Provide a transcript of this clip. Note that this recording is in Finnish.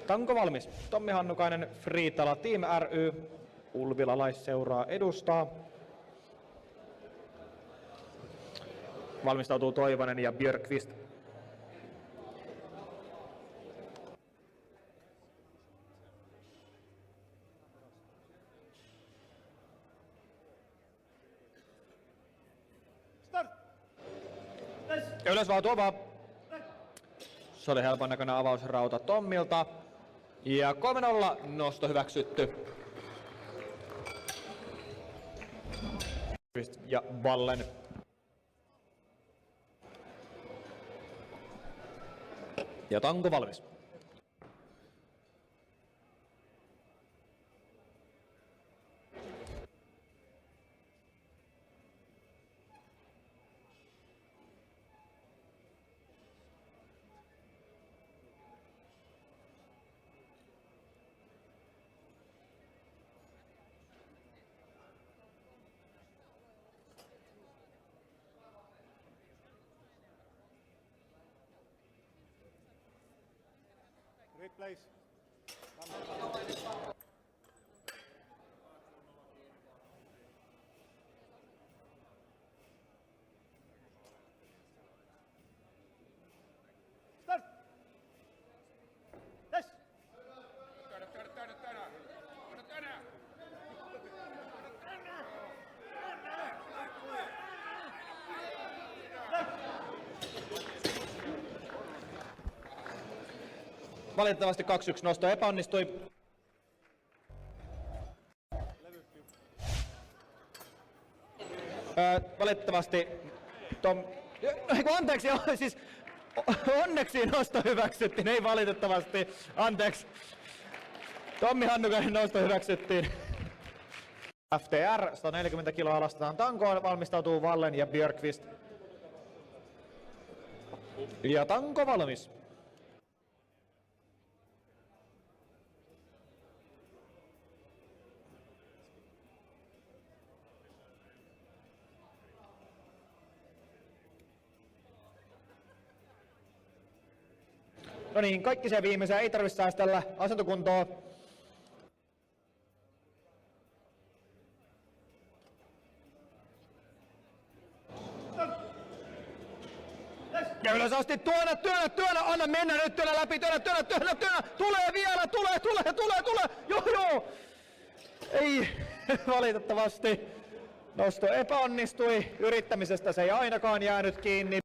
Tanko valmis. Tommi Hannukainen, Friitala Team ry. Ulvilalaisseuraa edustaa. Valmistautuu Toivonen ja Björkqvist. Ylös vaan tuo vaan. Se oli helpon näköinen avausrauta Tommilta. Ja 3-0 nosto hyväksytty. Ja Ballen. Ja Tanko valmis. Great place. Start. Yes. Valitettavasti 2-1 nosto epäonnistui. Valitettavasti anteeksi, siis onneksi nosto hyväksyttiin, ei valitettavasti. Anteeksi. Tommi Hannukainen nosto hyväksyttiin. FTR 140 kiloa lastetaan Tankoon, valmistautuu Vallen ja Björkqvist. Ja Tanko valmis. No niin, kaikki se viimeisen ei tarvitse säästellä. Asentokuntoon. Ja ylös asti, työnnä, anna mennä nyt, työnnä läpi, työnnä, tulee vielä, tulee, joo. Ei, valitettavasti nosto epäonnistui, yrittämisestä se ei ainakaan jäänyt kiinni.